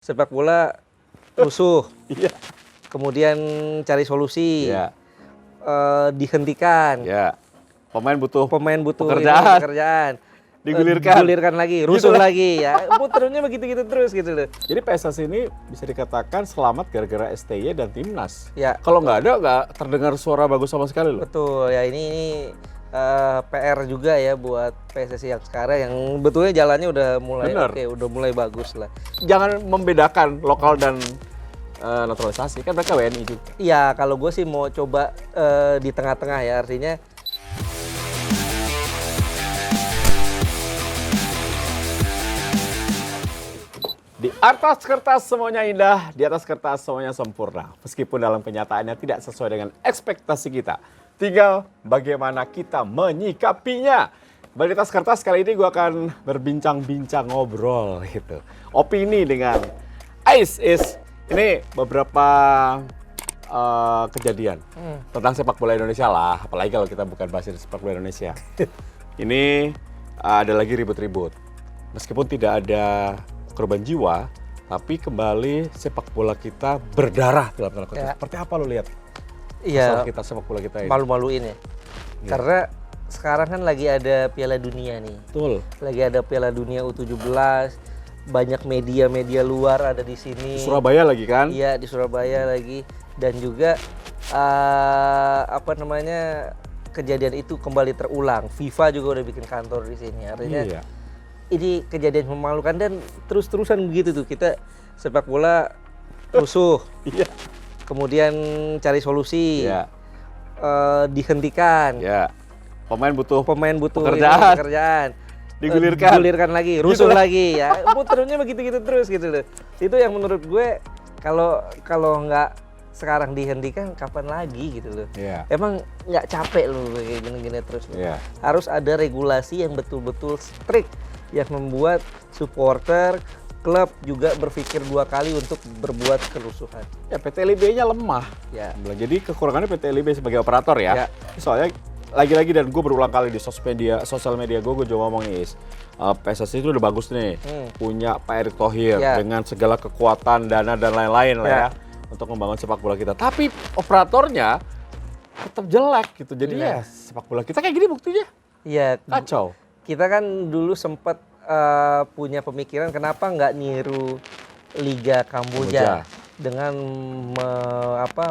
Sepak bola rusuh, Iya. kemudian cari solusi, Iya. dihentikan, Ya. Pemain butuh pekerjaan, digulirkan. digulirkan lagi, rusuh lagi ya, puternya begitu-gitu terus gitu loh. Jadi PSSI ini bisa dikatakan selamat gara-gara STY dan Timnas. Ya, Kalau nggak ada, nggak terdengar suara bagus sama sekali loh. betul ya ini PR juga ya buat PSSI yang sekarang yang betulnya jalannya udah mulai Bener. oke, udah mulai bagus lah. Jangan membedakan lokal dan naturalisasi, kan mereka WNI juga. Iya, kalau gue sih mau coba di tengah-tengah ya, artinya Di atas kertas semuanya indah, di atas kertas semuanya sempurna. Meskipun dalam kenyataannya tidak sesuai dengan ekspektasi kita. Tinggal bagaimana kita menyikapinya. Di atas kertas kali ini gue akan berbincang-bincang ngobrol gitu. Opini dengan Ais. Ini beberapa kejadian tentang sepak bola Indonesia lah. Apalagi kalau kita bukan bahas sepak bola Indonesia. Ini ada lagi ribut-ribut. Meskipun tidak ada korban jiwa, tapi kembali sepak bola kita berdarah dalam tanda kutip. Ya. Seperti apa lo lihat? iya Masalah kita sepak bola kita ini. malu-maluin ya. Karena sekarang kan lagi ada Piala Dunia nih. Betul. Lagi ada Piala Dunia U17, banyak media-media luar ada di sini. Di Surabaya lagi kan? Iya, di Surabaya lagi, dan juga kejadian itu kembali terulang. FIFA juga udah bikin kantor di sini. Artinya Iya. ini kejadian memalukan dan terus-terusan begitu tuh, kita sepak bola rusuh, Iya. kemudian cari solusi, Iya. dihentikan, Ya. Pemain butuh pekerjaan, digulirkan lagi, rusuh lagi ya, puternya begitu-gitu terus gitu loh. Itu yang menurut gue kalau nggak sekarang dihentikan kapan lagi gitu loh. Iya. Emang nggak capek loh kayak gini-gini terus loh. Iya. Harus ada regulasi yang betul-betul strict yang membuat supporter klub juga berpikir dua kali untuk berbuat kerusuhan. Ya, PT LIB-nya lemah. Ya. Jadi kekurangannya PT LIB sebagai operator ya. Ya. Soalnya lagi-lagi, dan gue berulang kali di sosial media gue juga ngomong nih, PSSI itu udah bagus nih, punya Pak Erick Thohir Ya. dengan segala kekuatan, dana dan lain-lain lah ya untuk membangun sepak bola kita. Tapi operatornya tetap jelek gitu. Jadi ya sepak bola kita kayak gini buktinya Iya. kacau. Kita kan dulu sempat punya pemikiran kenapa nggak niru Liga Kamboja dengan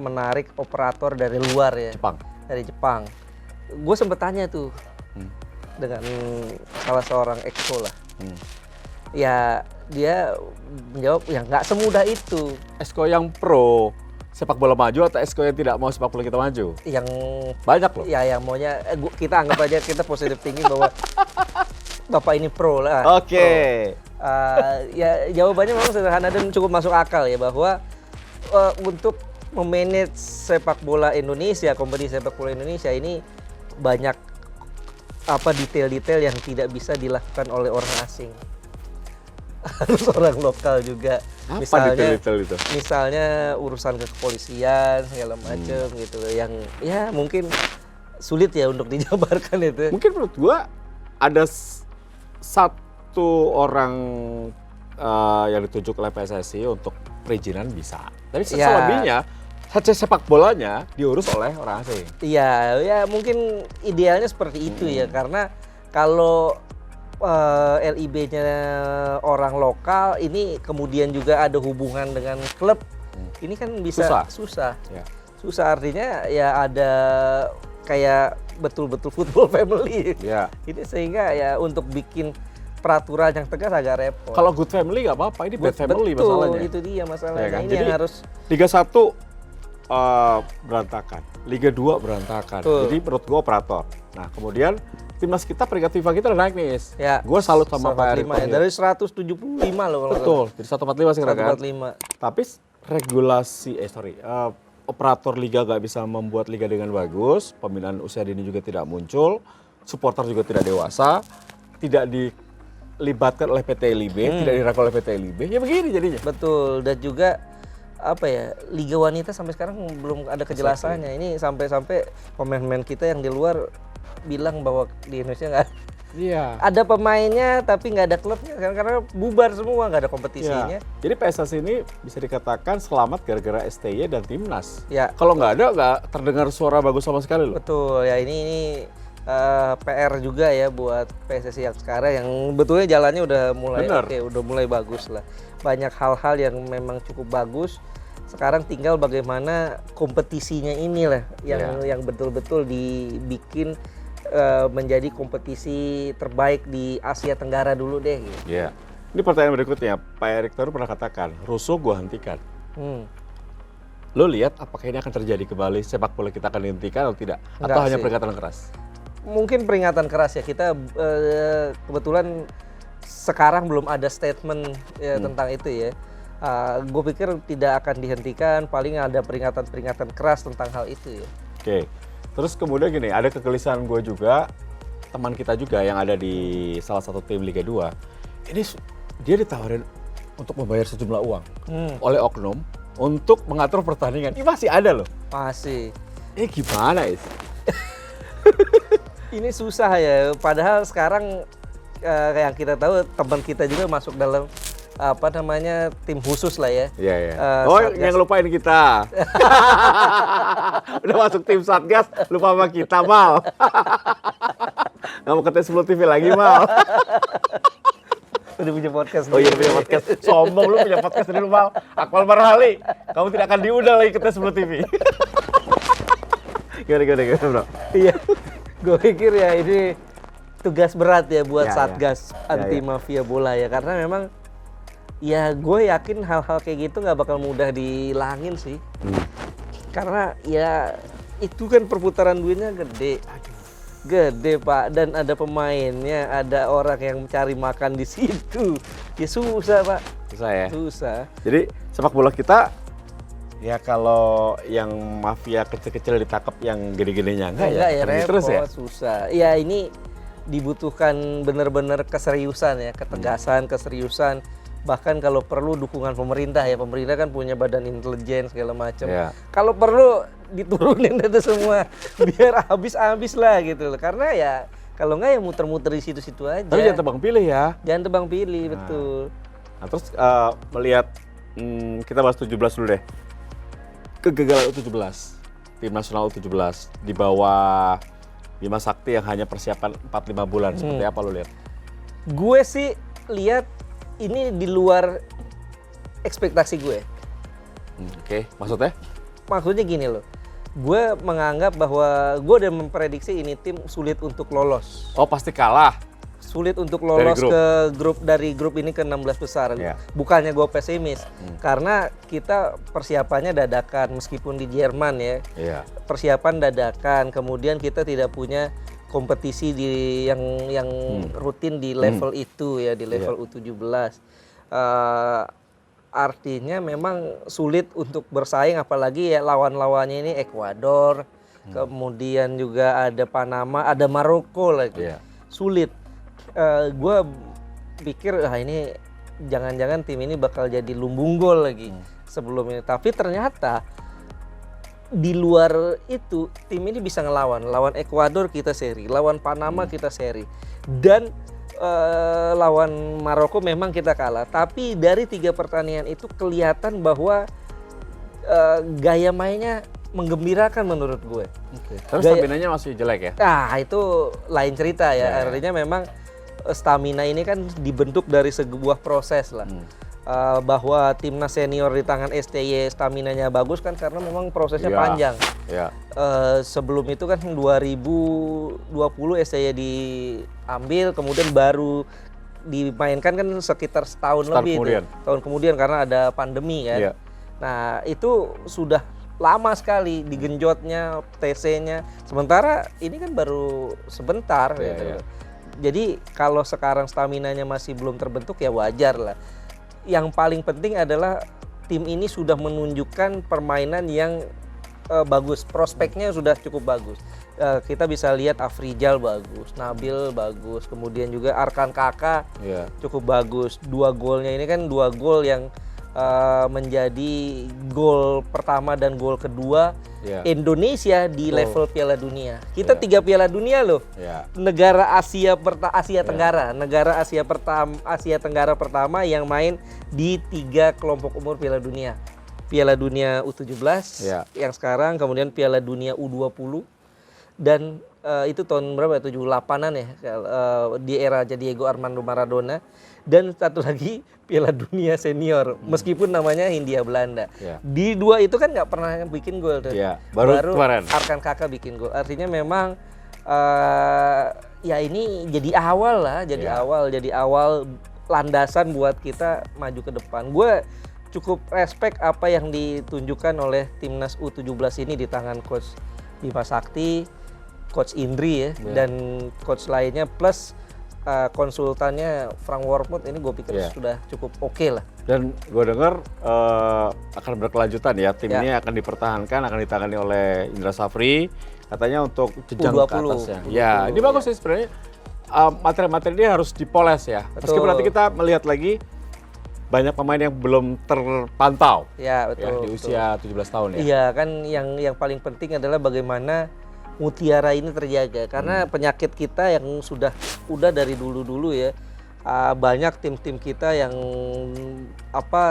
menarik operator dari luar ya. Dari Jepang. Gue sempet tanya tuh dengan salah seorang exco lah. Ya dia menjawab ya nggak semudah itu. Esko yang pro sepak bola maju atau Esko yang tidak mau sepak bola kita maju? Yang Banyak loh. ya yang maunya kita anggap aja kita positive thinking bahwa Bapak ini pro lah. Oke. Ya jawabannya memang sederhana dan cukup masuk akal ya, bahwa untuk memanage sepak bola Indonesia, kompetisi sepak bola Indonesia ini banyak detail-detail yang tidak bisa dilakukan oleh orang asing. Harus orang lokal juga. Apa detail-detail itu? Misalnya urusan kepolisian segala macam gitu loh, yang ya mungkin sulit ya untuk dijabarkan itu. Mungkin menurut gua ada satu orang yang ditunjuk oleh PSSI untuk perizinan bisa. Tapi selebihnya sepak bolanya diurus oleh orang asing. Iya, ya mungkin idealnya seperti itu ya, karena kalau LIB-nya orang lokal ini kemudian juga ada hubungan dengan klub, ini kan bisa susah. Ya. Susah artinya ya ada kayak betul-betul football family. Ya. Ini sehingga ya untuk bikin peraturan yang tegas agak repot. Kalau good family nggak apa-apa, ini bad family masalahnya. Itu dia masalahnya. Ya kan? Ini Jadi, yang harus Liga 1 berantakan, Liga 2 berantakan. Jadi menurut gua operator. Nah, kemudian timnas kita, peringkat FIFA kita udah naik nih, ya, gua salut sama Pak Erick Thohir. dari 175 loh kalau betul, jadi 145 sekarang kan. 145. Tapi regulasi operator liga nggak bisa membuat liga dengan bagus, pembinaan usia dini juga tidak muncul, supporter juga tidak dewasa, tidak dilibatkan oleh PT LIB, tidak dirangkul oleh PT LIB, ya begini jadinya. Betul, dan juga liga wanita sampai sekarang belum ada kejelasannya. Ini sampai-sampai pemain-pemain kita yang di luar bilang bahwa di Indonesia Iya. Ada pemainnya tapi nggak ada klubnya kan, karena bubar semua, nggak ada kompetisinya. Ya. Jadi PSSI ini bisa dikatakan selamat gara-gara STY dan Timnas. Ya. Kalau nggak ada, nggak terdengar suara bagus sama sekali loh. Betul ya, ini PR juga ya buat PSSI yang sekarang, yang betulnya jalannya udah mulai oke, udah mulai bagus lah. Banyak hal-hal yang memang cukup bagus. Sekarang tinggal bagaimana kompetisinya inilah yang betul-betul dibikin menjadi kompetisi terbaik di Asia Tenggara dulu deh. Gitu. Ya. Ini pertanyaan berikutnya, Pak Erick Thohir pernah katakan, rusuh gua hentikan. Lo lihat apakah ini akan terjadi kembali, sepak bola kita akan dihentikan atau tidak? Atau Enggak hanya sih. peringatan keras? Mungkin peringatan keras ya, kita kebetulan sekarang belum ada statement ya, tentang itu ya. Gue pikir tidak akan dihentikan, paling ada peringatan-peringatan keras tentang hal itu ya. Oke, terus kemudian gini, ada kegelisahan gue juga, teman kita juga yang ada di salah satu tim Liga 2, ini dia ditawarin untuk membayar sejumlah uang oleh oknum untuk mengatur pertandingan. Ini masih ada loh. Masih. Gimana ya? Ini susah ya, padahal sekarang yang kita tahu teman kita juga masuk dalam apa namanya tim khusus lah ya. Iya, iya. Satgas. Yang lupain kita. Udah masuk tim Satgas, lupa sama kita, Mal. Nggak mau ke Tes10 TV lagi, Mal. Udah punya podcast. Oh iya, punya podcast. Sombong lu punya podcast dari Mal. Akmal Marhali, kamu tidak akan diundang lagi ke Tes10 TV. Gimana, bro? Iya, gue pikir ya ini tugas berat ya buat Ya, Satgas anti mafia bola ya, karena memang ya gue yakin hal-hal kayak gitu nggak bakal mudah dihilangin sih, karena ya itu kan perputaran duitnya gede, gede Pak, dan ada pemainnya, ada orang yang cari makan di situ, ya susah Pak, Susah ya? susah. Jadi sepak bola kita, ya kalau yang mafia kecil-kecil ditangkap, yang gede-gedenya enggak ya? Ya Terus repot, ya? susah. Ya ini dibutuhkan benar-benar keseriusan ya, ketegasan, keseriusan. Bahkan kalau perlu dukungan pemerintah ya, pemerintah kan punya badan intelijen segala macam. Ya. Kalau perlu diturunin itu semua, biar habis-habis lah gitu loh. Karena ya kalau nggak ya muter-muter di situ-situ aja. Tapi jangan tebang pilih ya. Jangan tebang pilih, betul. Nah, terus melihat, kita bahas 17 dulu deh. Kegagalan U17, tim nasional U17 di bawah Bima Sakti yang hanya persiapan 4-5 bulan, seperti apa lo lihat? Gue sih lihat ini di luar ekspektasi gue. Oke, maksudnya? Maksudnya gini loh, gue menganggap bahwa gue udah memprediksi ini tim sulit untuk lolos. Oh, pasti kalah. Sulit untuk lolos dari grup ini ke 16 besar. Yeah. Bukannya gue pesimis, karena kita persiapannya dadakan meskipun di Jerman ya. Iya. Persiapan dadakan, kemudian kita tidak punya kompetisi yang rutin di level itu ya, di level U17. Artinya memang sulit untuk bersaing, apalagi ya lawan-lawannya ini Ekuador, kemudian juga ada Panama, ada Maroko lagi. Yeah. Sulit. Gue pikir ini jangan-jangan tim ini bakal jadi lumbung gol lagi sebelumnya. Tapi ternyata di luar itu tim ini bisa ngelawan. Lawan Ekuador kita seri, lawan Panama kita seri, dan lawan Maroko memang kita kalah. Tapi dari 3 pertandingan itu kelihatan bahwa gaya mainnya menggembirakan menurut gue. Tapi stamina-nya masih jelek ya? Nah itu lain cerita ya. Artinya memang stamina ini kan dibentuk dari sebuah proses lah. Bahwa timnas senior di tangan STY staminanya bagus kan karena memang prosesnya panjang. Ya. Sebelum itu kan 2020 STY diambil, kemudian baru dimainkan kan sekitar setahun lebih. Tahun kemudian karena ada pandemi kan. Nah itu sudah lama sekali digenjotnya, TC-nya. Sementara ini kan baru sebentar. Gitu. Jadi kalau sekarang staminanya masih belum terbentuk ya wajar lah. Yang paling penting adalah tim ini sudah menunjukkan permainan yang bagus, prospeknya sudah cukup bagus. Kita bisa lihat Afrizal bagus, Nabil bagus, kemudian juga Arkan Kakak cukup bagus. 2 golnya ini kan 2 gol yang menjadi gol pertama dan gol kedua Indonesia di level Piala Dunia. Kita 3 Piala Dunia loh. Negara Asia Tenggara, negara Asia Tenggara pertama yang main di 3 kelompok umur Piala Dunia. Piala Dunia U17 yang sekarang, kemudian Piala Dunia U20 dan itu tahun berapa? 78-an ya, di era Diego Armando Maradona. Dan satu lagi Piala Dunia Senior, meskipun namanya Hindia Belanda. Di 2 itu kan nggak pernah bikin gol tuh. Baru Arkan Kakak bikin gol. Artinya memang ya ini jadi awal lah, jadi awal landasan buat kita maju ke depan. Gue cukup respect apa yang ditunjukkan oleh timnas U17 ini di tangan coach Bima Sakti, coach Indri ya, dan coach lainnya plus konsultannya Frank Wormuth. Ini gue pikir sudah cukup oke lah. Dan gue dengar akan berkelanjutan ya, tim ini akan dipertahankan, akan ditangani oleh Indra Safri, katanya untuk jenjang ke atasnya. Ya, ini bagus sih sebenarnya. Materi-materi ini harus dipoles ya. Meskipun nanti kita melihat lagi banyak pemain yang belum terpantau di usia 17 tahun ya. Iya kan, yang paling penting adalah bagaimana mutiara ini terjaga, karena penyakit kita yang udah dari dulu ya, banyak tim-tim kita yang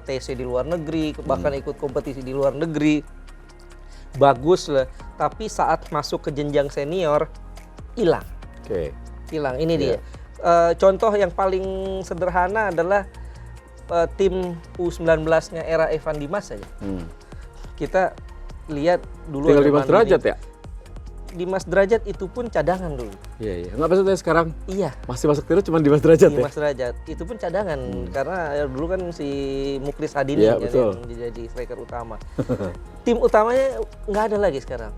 TC di luar negeri, bahkan ikut kompetisi di luar negeri bagus lah, tapi saat masuk ke jenjang senior hilang. Hilang. Ini dia contoh yang paling sederhana adalah tim U19-nya era Evan Dimas saja. Kita lihat dulu tinggal Dimas Derajat ya. Dimas Derajat itu pun cadangan dulu. Iya. Nggak maksudnya sekarang masih masuk timnas cuma Dimas Derajat Dimas Derajat itu pun cadangan karena dulu kan si Muklis Hadini yang jadi striker utama. Tim utamanya nggak ada lagi sekarang.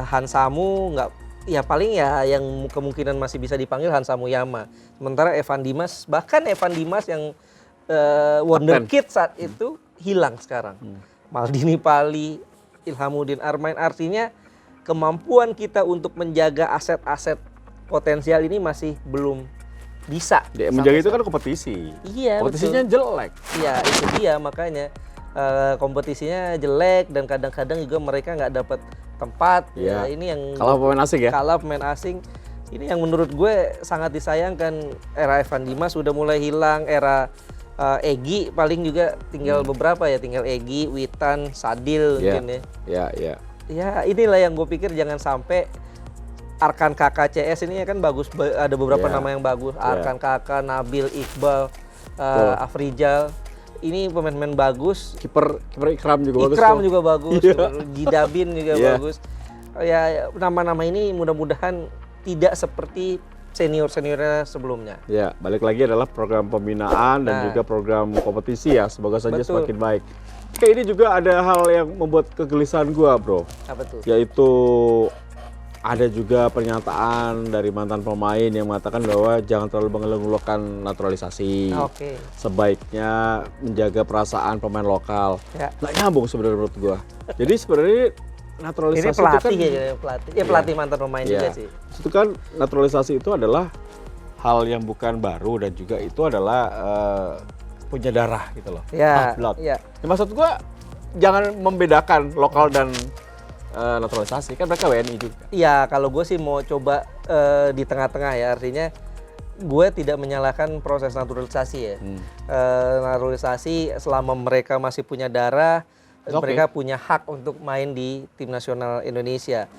Hansamu nggak, ya paling ya yang kemungkinan masih bisa dipanggil Hansamu Yama. Sementara Evan Dimas yang wonderkid saat itu hilang sekarang. Maldini Pali, Ilhamuddin Armain, artinya kemampuan kita untuk menjaga aset-aset potensial ini masih belum bisa. Menjaga itu kan kompetisi. Iya, kompetisinya jelek. Iya, itu dia makanya kompetisinya jelek dan kadang-kadang juga mereka nggak dapat tempat. Ya, ini yang kalah pemain asing ya. Kalah pemain asing. Ini yang menurut gue sangat disayangkan. Era Evan Dimas sudah mulai hilang, era Egy paling juga tinggal beberapa ya, tinggal Egy, Witan, Sadil mungkin ya. Ya inilah yang gue pikir jangan sampai Arkan Kakak CS ini kan bagus, ada beberapa nama yang bagus. Arkan Kakak, Nabil, Iqbal, Afrizal. Ini pemain-pemain bagus. Kiper Ikram juga bagus. Ikram juga bagus. Gidabin juga bagus. Ya nama-nama ini mudah-mudahan tidak seperti senior-seniornya sebelumnya. Ya, balik lagi adalah program pembinaan dan juga program kompetisi ya. Semoga saja semakin baik. Oke, ini juga ada hal yang membuat kegelisahan gua, bro. Apa tuh? Yaitu ada juga pernyataan dari mantan pemain yang mengatakan bahwa jangan terlalu mengeluh-eluhkan naturalisasi. Sebaiknya menjaga perasaan pemain lokal. Nggak nyambung sebenarnya menurut gua. Jadi sebenarnya naturalisasi ini pelatih itu kan pelatih mantan pemain juga sih. Itu kan naturalisasi itu adalah hal yang bukan baru dan juga itu adalah punya darah gitu loh. Blood. Ya, maksud gua jangan membedakan lokal dan naturalisasi, kan mereka WNI juga. Iya, kalau gue sih mau coba di tengah-tengah ya, artinya gue tidak menyalahkan proses naturalisasi ya. Naturalisasi selama mereka masih punya darah, mereka punya hak untuk main di tim nasional Indonesia.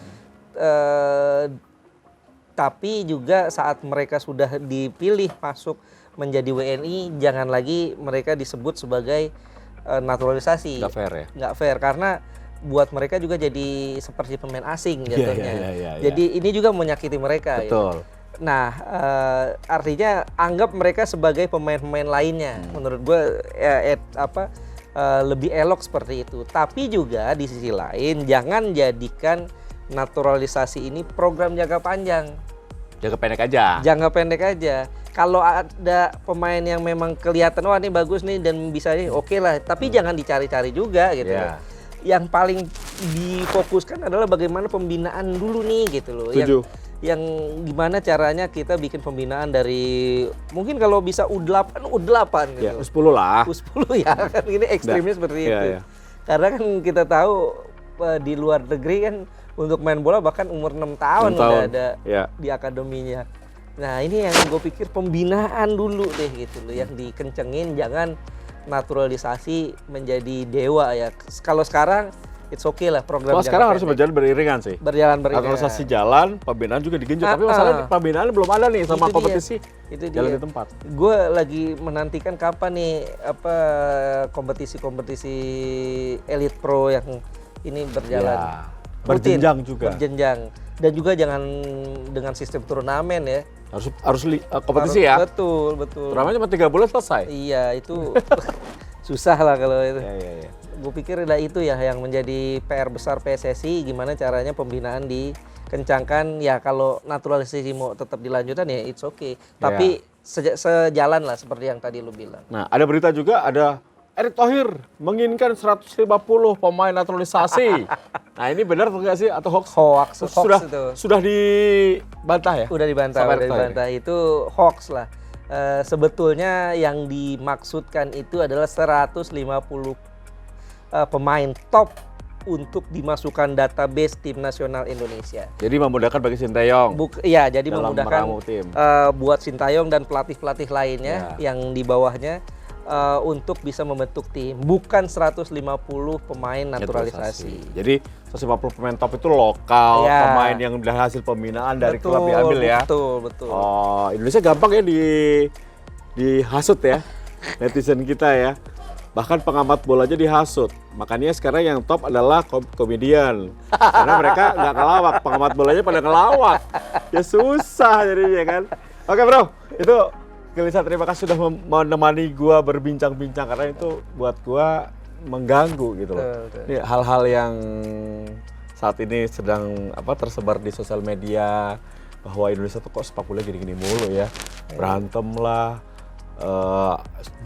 Tapi juga saat mereka sudah dipilih masuk menjadi WNI, jangan lagi mereka disebut sebagai naturalisasi. Nggak fair ya? Nggak fair, karena buat mereka juga jadi seperti pemain asing jatuhnya. Jadi ini juga menyakiti mereka. Betul. Ya. Nah, artinya anggap mereka sebagai pemain-pemain lainnya. Menurut gue lebih elok seperti itu. Tapi juga di sisi lain jangan jadikan naturalisasi ini program jangka panjang. Jangka pendek aja. Jangka pendek aja. Kalau ada pemain yang memang kelihatan wah ini bagus nih dan bisa nih oke lah. Tapi jangan dicari-cari juga gitu. Yang paling difokuskan adalah bagaimana pembinaan dulu nih gitu loh. yang gimana caranya kita bikin pembinaan dari mungkin kalau bisa U8 U8 Ya, gitu. U10 lah. U10 ya kan ini ekstrimnya seperti Iya, itu. iya. Karena kan kita tahu di luar negeri kan untuk main bola bahkan umur 6 tahun 6 udah tahun. ada Ya. di akademinya. Nah ini yang gue pikir pembinaan dulu deh gitu loh yang dikencengin, jangan naturalisasi menjadi dewa ya. Kalau sekarang it's okay lah program Kalau jangka sekarang harus pendek. berjalan beriringan sih. berjalan Naturalisasi jalan, pembinaan juga digenjot. Tapi Ah, masalahnya ah. pembinaan belum ada nih sama Itu dia. kompetisi. Itu Jalan dia. di tempat. Gue lagi menantikan kapan nih apa kompetisi-kompetisi elite pro yang ini berjalan. Ya, rutin, berjenjang juga. Berjenjang. Dan juga jangan dengan sistem turnamen ya. Harus kompetisi ya. Betul, betul. Turnamen cuma 3 bulan selesai. Iya, itu susah lah kalau itu. Ya. Gue pikir udah itu ya yang menjadi PR besar PSSI, gimana caranya pembinaan dikencangkan. Ya kalau naturalisasi mau tetap dilanjutkan ya it's okay. Tapi sejalan lah seperti yang tadi lu bilang. Nah, ada berita juga ada Erick Thohir menginginkan 150 pemain naturalisasi. Nah, ini benar atau enggak sih atau hoax? Hoax itu. Sudah dibantah ya? Udah dibantah, Sama udah Erick Thohir. dibantah. Itu hoax lah. Sebetulnya yang dimaksudkan itu adalah 150 pemain top untuk dimasukkan database tim nasional Indonesia. Jadi memudahkan bagi Sinteyong. Iya, jadi Dalam memudahkan meramu tim. buat Sintayong dan pelatih-pelatih lainnya yang di bawahnya untuk bisa membentuk tim. Bukan 150 pemain naturalisasi. Jadi 150 pemain top itu lokal, Ya. pemain yang dari hasil pembinaan dari Betul, klub diambil ya. Betul. Oh, Indonesia gampang ya dihasut ya netizen kita ya. Bahkan pengamat bola aja dihasut. Makanya sekarang yang top adalah komedian. Karena mereka nggak ngelawak, pengamat bolanya pada ngelawak. Ya susah jadinya kan. Oke bro, itu Gelisa terima kasih sudah menemani gua berbincang-bincang karena itu buat gua mengganggu gitu loh. Betul. Ini hal-hal yang saat ini sedang tersebar di sosial media bahwa Indonesia tuh kok sepak bola gini-gini mulu ya. Berantem lah,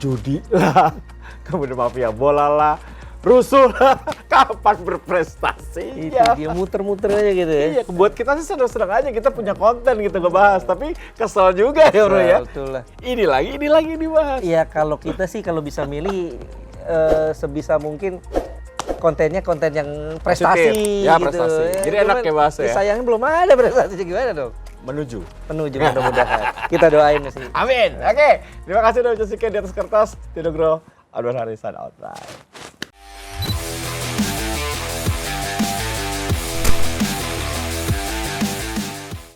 judi lah, kemudian mafia bola lah, rusuh lah. Kapan berprestasi? Itu dia muter-muter aja gitu ya. Iya, buat kita sih senang-senang aja kita punya konten gitu ngebahas, tapi kesel juga ya bro ya. Betul lah. Ini lagi dibahas. Iya, kalau kita sih kalau bisa milih sebisa mungkin kontennya konten yang prestasi Positif. Ya, gitu. prestasi. Jadi enak ya bahasa ya. Sayangnya belum ada prestasi, gimana dong? Menuju. Mudah-mudahan. Kita doain sih. Amin. Oke, terima kasih udah menyaksikan Di Atas Kertas. Tidogro, Adwan Harisan, outside.